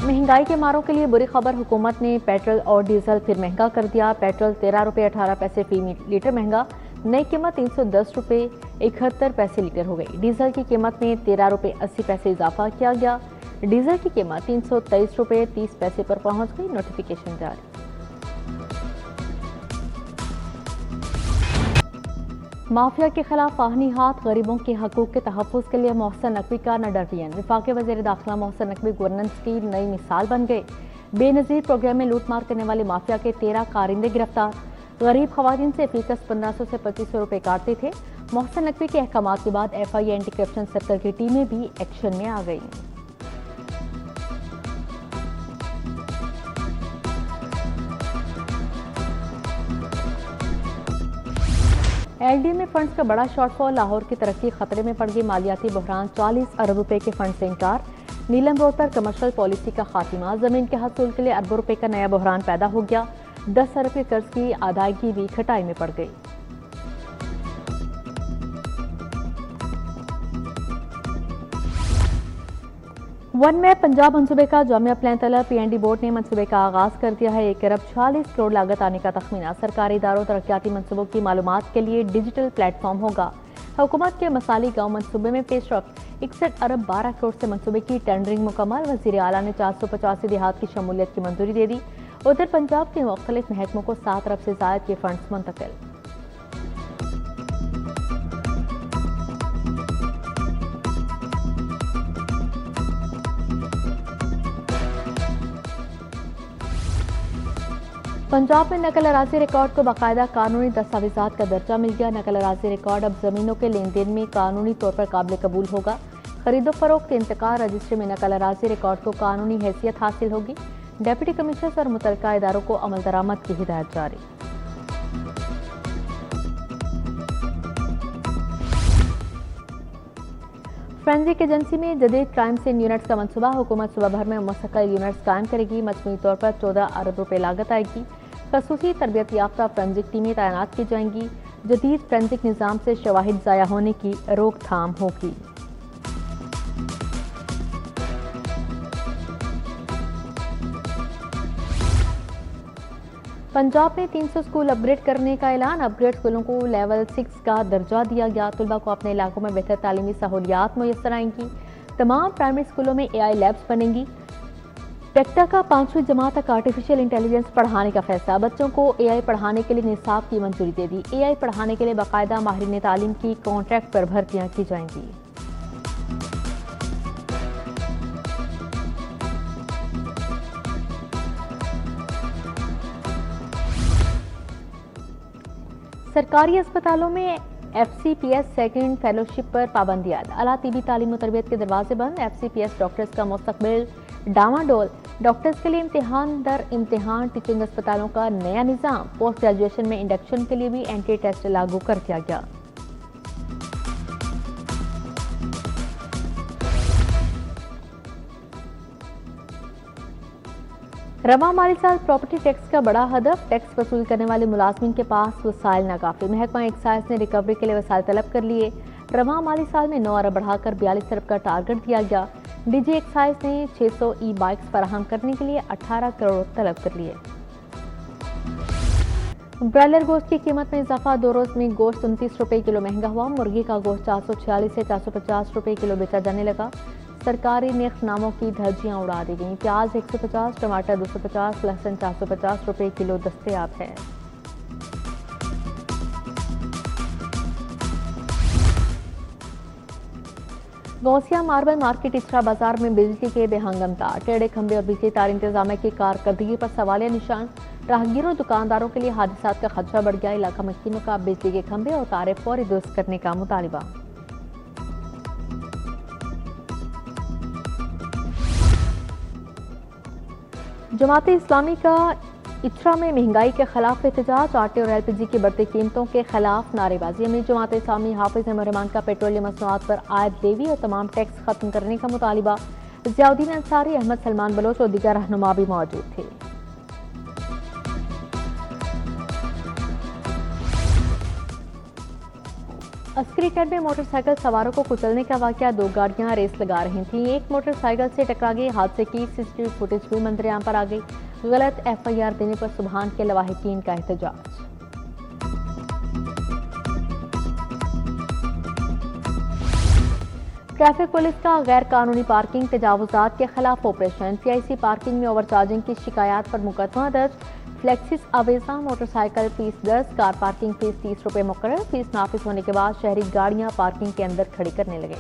महंगाई के मारों के लिए बुरी खबर, हुकूमत ने पेट्रोल और डीजल फिर महंगा कर दिया। पेट्रोल 13 रुपये 18 पैसे फी लीटर महंगा, नई कीमत 310 रुपये 71 पैसे लीटर हो गई। डीजल की कीमत में 13 रुपये 80 पैसे इजाफा किया गया। डीजल की कीमत 323 रुपये 30 पैसे पर पहुंच गई। नोटिफिकेशन जारी। माफिया के खिलाफ आहनी हाथ, गरीबों के हकूक के तहफ़्फ़ुज़ के लिए मोहसिन नकवी का नडरवियन। वफाकी वज़ीर दाखिला मोहसिन नकवी गवर्नेंस की नई मिसाल बन गए। बेनज़ीर प्रोग्राम में लूटमार करने वाले माफिया के 13 कारिंदे गिरफ्तार। गरीब खवातीन से फीकस 1500 से 2500 रुपये काटते थे। मोहसिन नकवी के अहकाम के बाद FI एंटी करप्शन सर्कल की टीमें भी एक्शन में आ गई। LD में फंड्स का बड़ा शॉर्टफॉल, लाहौर की तरक्की खतरे में पड़ गई। मालियाती बहरान, 40 अरब रुपए के फंड से इंकार। नीलम रोड पर कमर्शियल पॉलिसी का खात्मा, जमीन के हसूल के लिए अरबों रुपए का नया बहरान पैदा हो गया। 10 अरब के कर्ज की अदायगी भी खटाई में पड़ गई। वन मैप पंजाब मंसूबे का जामिया प्लान तलब, PND बोर्ड ने मंसूबे का आगाज कर दिया है। 1 अरब 40 करोड़ लागत आने का तखमीना। सरकारी इदारों तरक्याती मंसूबों की मालूमात के लिए डिजिटल प्लेटफॉर्म होगा। हुकूमत के मसाली गांव मंसूबे में पेशरफ। 61 अरब 12 करोड़ से मंसूबे की टेंडरिंग मुकम्मल। वज़ीर आला ने 485 देहात की शमूलियत की मंजूरी दे दी। उधर पंजाब के मुख्तलिफ महकमों को 7 अरब से ज़ायद के फंड्स मुंतकिल। पंजाब में नकल अराजी रिकॉर्ड को बाकायदा कानूनी दस्तावेजात का दर्जा मिल गया। नकल अराजी रिकॉर्ड अब जमीनों के लेन देन में कानूनी तौर पर काबिल कबूल होगा। खरीदो फरोख्त के इंतकाल रजिस्ट्री में नकल अराजी रिकॉर्ड को कानूनी हैसियत हासिल होगी। डिप्टी कमिश्नर और मुतल्लिका इदारों को अमल दरामद की हिदायत जारी। फोरेंसिक एजेंसी में जदीद क्राइम सीन यूनिट्स का मंसूबा। हुकूमत सूबा भर में मुस्तकिल यूनिट्स कायम करेगी। मजमूई तौर पर 14 अरब रुपए लागत आएगी। खसूसी तरबियत याफ्ता फोरेंसिक टीमें तैनात की जाएंगी। जदीद फोरेंसिक निज़ाम से शवाहिद ज़ाया होने की रोकथाम होगी। पंजाब में 300 स्कूल अपग्रेड करने का ऐलान। अपग्रेड स्कूलों को लेवल 6 का दर्जा दिया गया। तुलबा को अपने इलाकों में बेहतर तालीमी सहूलियात मुयस्सर आएंगी। तमाम प्राइमरी स्कूलों में AI लैब्स बनेंगी। टेक्टा का 5वीं जमात तक आर्टिफिशियल इंटेलिजेंस पढ़ाने का फैसला। बच्चों को AI पढ़ाने के लिए निसाब की मंजूरी दे दी। AI पढ़ाने के लिए बाकायदा माहिरीन तालीम की कॉन्ट्रैक्ट पर भर्तियां की जाएंगी। सरकारी अस्पतालों में FCPS सेकंड फेलोशिप पर पाबंदियात। आला तिबी तालीम और तरबियत के दरवाजे बंद। FCPS डॉक्टर्स का मुस्तकबिल डामाडोल। डॉक्टर्स के लिए इम्तिहान दर इम्तिहान। टीचिंग अस्पतालों का नया निज़ाम। पोस्ट ग्रेजुएशन में इंडक्शन के लिए भी एंट्री टेस्ट लागू कर दिया गया। रवा माली साल प्रॉपर्टी टैक्स का बड़ा हदफ। टैक्स वसूल करने वाले मुलाजमीन के पास वसाइल नाकाफी। महकमा एक्साइज ने रिकवरी के लिए वसाइल तलब कर लिए। रवा माली साल में 9 अरब बढ़ाकर 42 अरब का टारगेट दिया गया। DG एक्साइज ने 600 ई-बाइक्स फराहम करने के लिए 18 करोड़ तलब कर लिए। ब्रॉयलर गोश्त की कीमत में इजाफा। 2 रोज में गोश्त 29 रुपए किलो महंगा हुआ। मुर्गी का गोश्त 446 से 450 रुपए किलो बेचा जाने लगा। सरकारी निर्खनामों की धज्जियां उड़ा दी गई। प्याज 150, टमाटर 250, लहसुन 450 रुपए किलो दस्तयाब है। गौसिया मार्बल मार्केट इचरा बाजार में बिजली के बेहंगम तार, टेढ़े खंभे और बिजली तार इंतजाम की कारकर्दगी पर सवालिया निशान। राहगीरों और दुकानदारों के लिए हादसात का खदशा बढ़ गया। इलाका मकीनों का बिजली के खंभे और तारे फौरी दुरुस्त करने का मुतालिबा। जमात इस्लामी का इचरा में महंगाई के खिलाफ एहतजाज। आटे और LPG की बढ़ती कीमतों के खिलाफ नारेबाजी में जमात इस्लामी हाफिज रहमान का पेट्रोलियम मसनूआत पर आयद लेवी और तमाम टैक्स खत्म करने का मुतालिबा। ज़ियाउद्दीन अंसारी, अहमद सलमान बलोच और दीगर रहनुमा भी मौजूद थे। अस्करी कैंट में मोटरसाइकिल सवारों को कुचलने का वाकया, दो गाड़ियां रेस लगा रही थीं, एक मोटरसाइकिल से टकरा गई। हादसे की सीसीटीवी फुटेज भी मंजरेआम पर आ गई। गलत एफआईआर देने पर सुबहान के लवाहिकीन का एहतजाज। ट्रैफिक पुलिस का गैर कानूनी पार्किंग तजावुजात के खिलाफ ऑपरेशन। पीआईसी पार्किंग में ओवरचार्जिंग की शिकायत पर मुकदमा दर्ज। फ्लेक्सिस अवेजा motorcycle fees 10, car parking fees 30 रुपए मुकर्रर। फीस नाफिज होने के बाद शहरी गाड़ियां पार्किंग के अंदर खड़ी करने लगे।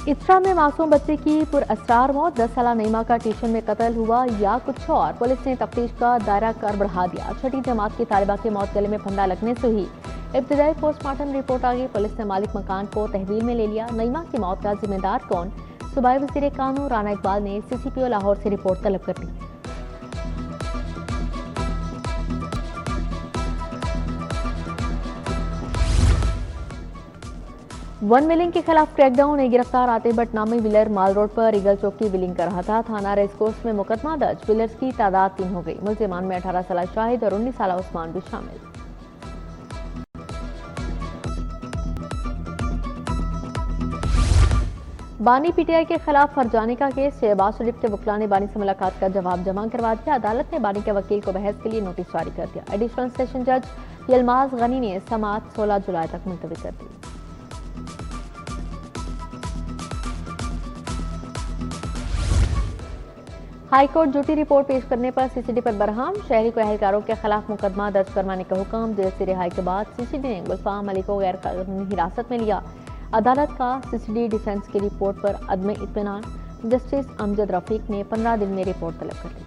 इत्रा में मासूम बच्चे की पुरअसरार मौत। 10 साला नईमा का ट्यूशन में कत्ल हुआ या कुछ और, पुलिस ने तफ्तीश का दायरा कर बढ़ा दिया। छठी जमात की तालिबा की मौत गले में फंदा लगने से हुई। इब्तिदाई पोस्टमार्टम रिपोर्ट आ गई। पुलिस ने मालिक मकान को तहवील में ले लिया। नईमा की मौत का जिम्मेदार कौन? सूबाई वज़ीर कानून राना इकबाल ने सीसीपीओ लाहौर से रिपोर्ट तलब कर ली। वन मिलिंग के खिलाफ क्रैकडाउन। एक गिरफ्तार आतिबट नामी विलर माल रोड पर ईगल चौक की विलिंग कर रहा था। थाना रेसकोर्स में मुकदमा दर्ज। विलर्स की तादाद 3 हो गई। मुल्जिमान में 18 साला शाहिद और 19 साला उस्मान भी शामिल। बानी पीटीआई के खिलाफ फरजाने का केस। शहबाज शरीफ के वकील ने बानी से मुलाकात का जवाब जमा करवा दिया। अदालत ने बानी के वकील को बहस के लिए नोटिस जारी कर दिया। एडिशनल सेशन जज यलमाज गनी ने समाअत 16 जुलाई तक मुलतवी कर दी। हाईकोर्ट झूठी रिपोर्ट पेश करने पर सीसीडी पर बरहम। शहरी को एहलकारों के खिलाफ मुकदमा दर्ज करवाने का हुक्म। जेल से रिहाई के बाद सीसीडी ने गुलफाम अली को गैर कानूनी हिरासत में लिया। अदालत का सीसीडी डिफेंस की रिपोर्ट पर अदम इत्मीनान। जस्टिस अमजद रफीक ने 15 दिन में रिपोर्ट तलब कर ली।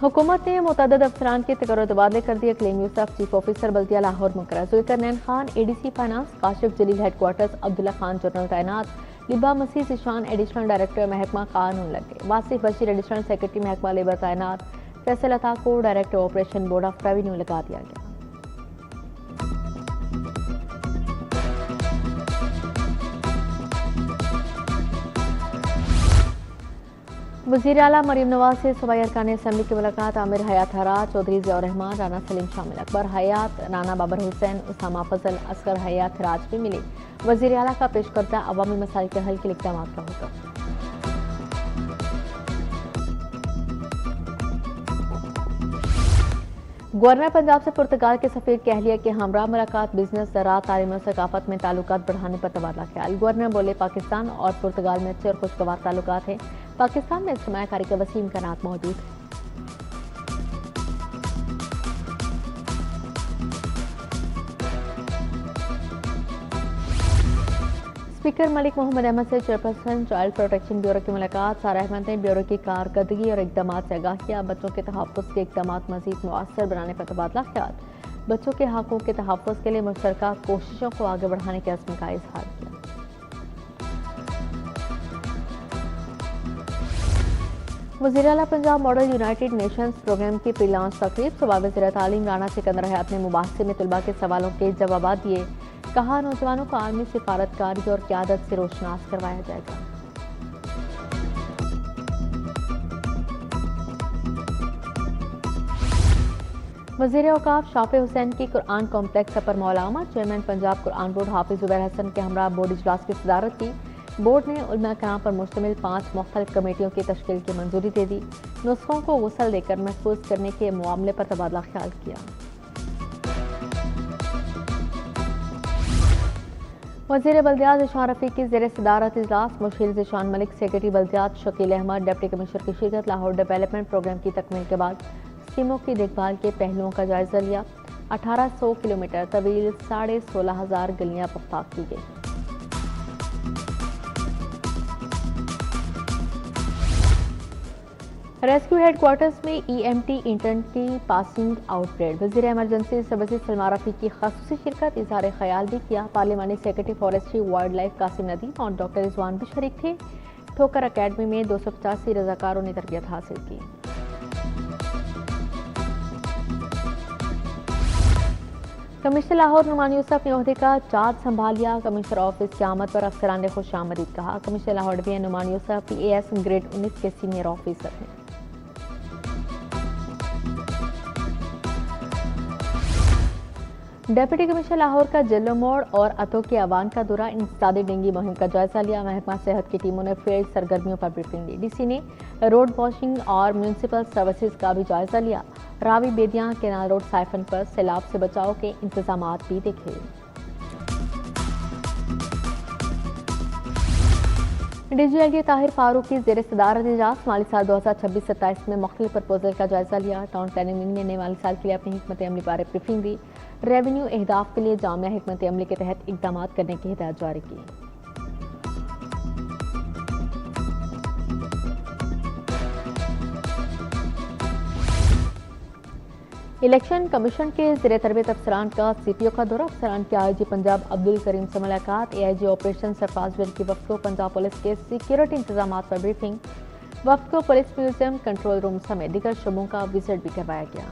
हुकूमत ने मुतअद्दिद अफसरान के तकर्रुर तबादले कर दिए। कलीम यूसुफ चीफ ऑफिसर बल्दिया लाहौर मुकर्रर। Zulqarnain Khan ADC finance. Kashif Jaleel headquarters. Abdullah Khan general तैनात। लिबा मसीह जिशान एडिशनल डायरेक्टर महकमा कानून लग गए। वासिफ बशीर एडिशनल सेक्रेटरी महकमा लेबर तैनात। फैसल अता को director operation board of revenue लगा दिया गया। वज़ीर आला मरीम नवाज से सूबाई अरकान असम्बली की मुलाकात। आमिर हयात हराज, चौधरी ज़िया रहमान, राना सलीम शामिल। अकबर हयात, राना बाबर हुसैन, उसामा फजल, असगर हयात हराज भी मिले। वज़ीर आला का पेश करदा अवामी मसाइल के हल के इक़दाम का हुक्म। गवर्नर पंजाब से पुर्तगाल के सफीर की अहलिया के हमरा मुलाकात। बिजनेस, ज़राअत, तालीम और सकाफत में ताल्लुकात बढ़ाने पर तबादला ख्याल। गवर्नर बोले पाकिस्तान और पुर्तगाल में अच्छे और खुशगवार ताल्लुकात हैं। पाकिस्तान में सरमायाकारी के वसीम इम्कानात मौजूद हैं। स्पीकर मलिक मोहम्मद अहमद से चेयरपर्सन चाइल्ड प्रोटेक्शन ब्यूरो की मुलाकात। सारा अहमद ने ब्यूरो की कारकर्दगी और इकदाम से आगाह किया। बच्चों के तहफ़्फ़ुज़ के इकदाम मज़ीद मुअस्सर बनाने पर तबादला ख्याल। बच्चों के हक़ों के तहफ़्फ़ुज़ के लिए मुश्तरका कोशिशों को आगे बढ़ाने के अज़्म का इज़हार किया। वज़ीर आला Punjab model United Nations programme की प्री लॉन्च तकरीब। सूबा वज़ीर तालीम राना सिकंदर हयात ने मुबाहिसे में तलबा के सवालों के जवाब दिए। कहा नौजवानों को आर्मी सिफारतकारी और क़यादत से रोशनास करवाया जाएगा। वज़ीर औक़ाफ़ शाफ़े हुसैन की कुरान कॉम्प्लेक्स अपर मौला आमद। चेयरमैन पंजाब कुरान बोर्ड हाफिज़ ज़ुबैर हसन के हमरा बोर्ड इजलास की सदारत की। बोर्ड ने उलमा कराम पर मुश्तमिल 5 मुख्तलिफ कमेटियों की तश्कील की मंजूरी दे दी। नुस्खों को गुसल देकर महफूज करने के मामले पर तबादला ख्याल किया। वज़ीर बल्दियात ज़िशान रफ़ीक की ज़ेर सदारत इजलास। मुशीर ज़िशान मलिक, सेक्रेटरी बल्दियात शकील अहमद, डिप्टी कमिश्नर की शिरकत। लाहौर डेवलपमेंट प्रोग्राम की तकमील के बाद स्कीमों की देखभाल के पहलुओं का जायजा लिया। 1800 किलोमीटर तवील 16,500 गलियां पुख्ता की गई। रेस्क्यू हेडक्वार्टर्स में EMT इंटर्न की पासिंग आउट परेड। वज़ीर एमरजेंसी सर्विसेज सलमा रफ़ी की ख़ासूसी शिरकत। इज़हार ख्याल भी किया। पार्लिमानी secretary forestry wildlife Qasim Nadeem और डॉक्टर रिजवान भी शरीक थे। ठोकर अकेडमी में 285 रज़ाकारों ने तरबियत हासिल की। कमिश्नर लाहौर नुमान यूसुफ ने ओहदे का चार्ज संभाल लिया। कमिश्नर ऑफिस की आमद पर अफसरान ने खुश आमदीद कहा। Commissioner Lahore division Numan Yousuf PAS grade 19 के सीनियर ऑफिसर हैं। डेप्यूटी कमिश्नर लाहौर का जिलो मोड़ और अतो के अवान का दौरा इंसदादी डेंगू मुहिम का जायजा लिया। महकमा सेहत की टीमों ने फील्ड सरगर्मियों पर ब्रीफिंग दी। DC ने रोड वॉशिंग और म्यूनसिपल सर्विसेज का भी जायजा लिया। Ravi Bedian canal road siphon पर सैलाब से बचाव के इंतजाम भी देखे। DGLG ताहिर फारूक की ज़ेर सदारत इजलास माली साल 2026-27 में मुख्तलिफ प्रपोजल का जायजा लिया। टाउन प्लानिंग विंग ने नए माली साल के लिए अपनी हिकमत अमली बारे ब्रीफिंग दी। रेवेन्यू अहदाफ के लिए जामिया हिकमत अमली के तहत इकदाम करने की हिदायत जारी की। इलेक्शन कमीशन के ज़ेर तरबियत अफसरान का CPO का दौरा। अफसरान के IG पंजाब अब्दुल करीम से मुलाकात। AIG ऑपरेशन सरफराज बिल की वफ्द को पंजाब पुलिस के सिक्योरिटी इंतजाम पर ब्रीफिंग। वफ्द को पुलिस म्यूजियम, कंट्रोल रूम समेत दीगर शोबों का विजिट भी करवाया गया।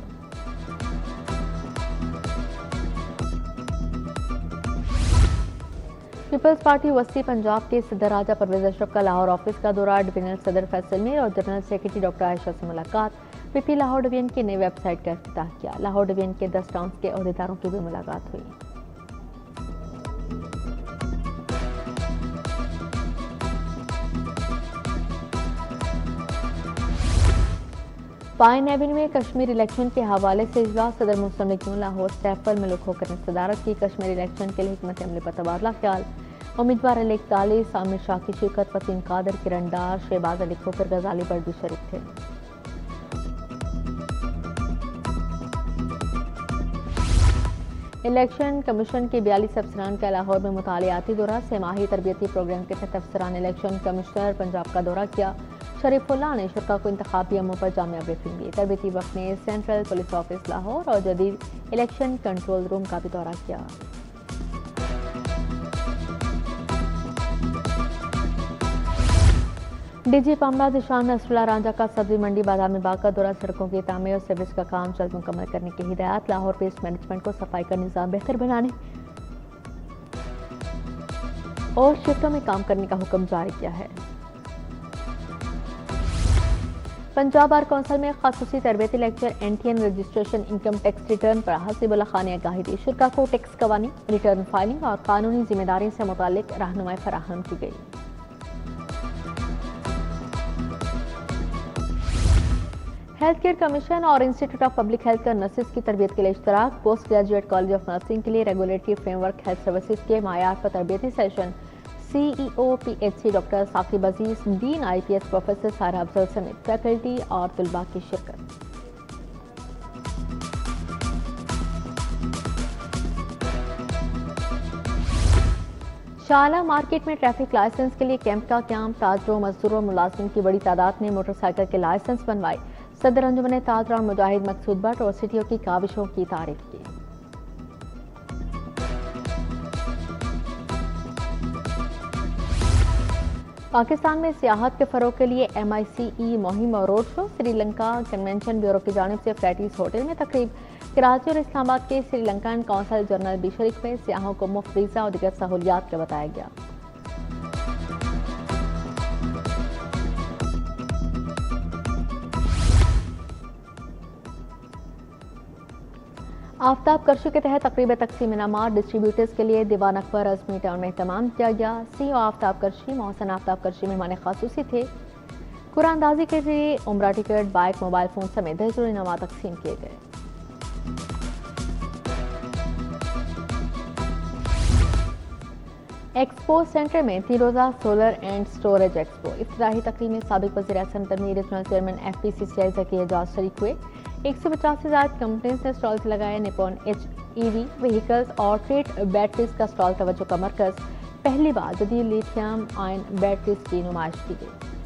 पीपल्स पार्टी वस्ती पंजाब के सदर राजा परवेज अशरफ का लाहौर ऑफिस का दौरा। डिवीजनल सदर फैसल मीर और जनरल सेक्रेटरी डॉक्टर आयशा से मुलाकात। PP लाहौर डिवीजन की नई वेबसाइट का इफ्तिताह किया। लाहौर डिवीजन के 10 टाउन्स के अहदेदारों की भी मुलाकात हुई। पाइन एवेन्यू में कश्मीर इलेक्शन के हवाले से इजलास। सदर मुस्लिम लीग लाहौर सैफल में लुक होकर ने सदारत की। कश्मीर इलेक्शन के लिए हिकमत अमली पर तबादला ख्याल। उम्मीदवार अली 41 आमिर शाह की शिरकत, वसीम कादर, किरण डार, शहबाज अली खोकर, गजाली पर भी शरीक थे। इलेक्शन कमीशन के 42 अफसरान का लाहौर में मुतालियाती दौरा। सेमाही तरबियती प्रोग्राम के तहत अफसरान इलेक्शन कमिश्नर पंजाब का दौरा किया। शरीफुल्लाह ने शुरा को इंतखाबी अमलों पर जामिया ब्रीफिंग दी। तरबियती वक्त ने सेंट्रल पुलिस ऑफिस लाहौर और जदीद इलेक्शन कंट्रोल रूम का भी दौरा किया। DG पम्बा दिशान नसरुल्लाह रांझा का सब्जी मंडी बाजार में बाग का दौरा। सड़कों की तामीर और सर्विस का काम जल्द मुकम्मल करने की हिदायत। लाहौर वेस्ट मैनेजमेंट को सफाई का निज़ाम बेहतर बनाने और शिफ्टों में काम करने का हुक्म जारी किया है। पंजाब बार कौंसिल में खासूसी तरबियती lecture. NTN registration, income tax return पर हसीबुल्ला खान ने आगाही दी। शुरा को टैक्स कवानी, रिटर्न फाइलिंग और कानूनी जिम्मेदारी से मुतालिक रहनुमाई फराहम की गई। हेल्थ केयर कमीशन और इंस्टीट्यूट ऑफ पब्लिक हेल्थ का नर्सेज की तरबियत के लिए इश्तराक। Post graduate college of nursing के लिए रेगुलेटरी फ्रेमवर्क हेल्थ सर्विसेज के मायार पर तरबियती session. CEO PHC doctor Saqib Aziz, dean IPS professor Sara Afzal समेत फैकल्टी और तलबा की शिरकत। शाला मार्केट में ट्रैफिक लाइसेंस के लिए कैंप का क्याम। ताजरों, मजदूरों और मुलाजिम की बड़ी तादाद ने मोटरसाइकिल के लाइसेंस बनवाए। सदर अंजुमन ताजरा और मुजाहिद मकसूद भट्ट और सिटियों की काविशों की तारीफ की। पाकिस्तान में सियाहत के फरोग के लिए MICE मुहिम और road show. Sri Lanka convention bureau की जानिब से फ्लैटिस होटल में तकरीब। कराची और इस्लामाबाद के श्रीलंकन कौंसल जनरल भी शरीक हुए। सियाहों को मुफ्त वीज़ा और दीगर सहूलियात का बताया गया। आफ्ताब कर्फ्यू के तहत तकरीब तकसीम इनामात डिस्ट्रीब्यूटर्स के लिए दीवान अकबर अजमी टाउन में एहतमाम किया गया। CEO आफ्ताब कर्शी मोहसन आफ्ताब कर्शी मेहमान खासूसी थे। कुरानंदाजी के लिए उम्रा टिकट, बाइक, मोबाइल फोन समेत दर्जनों इनामात तकसीम किए गए। एक्सपो सेंटर में 3 रोज़ा सोलर एंड स्टोरेज एक्सपो। इफ्तिताही तकरीब में साबिक वज़ीर Ahsan Tanveer, regional chairman FPCCI Zaki Ejaz शरीक हुए। 150 से ज्यादा कंपनीज ने स्टॉल्स लगाए। निपॉन HEV व्हीकल्स और ट्रेड बैटरीज का स्टॉल तवज्जो का मरकज। पहली बार जदीद लिथियम आयन बैटरीज की नुमाइश की गई।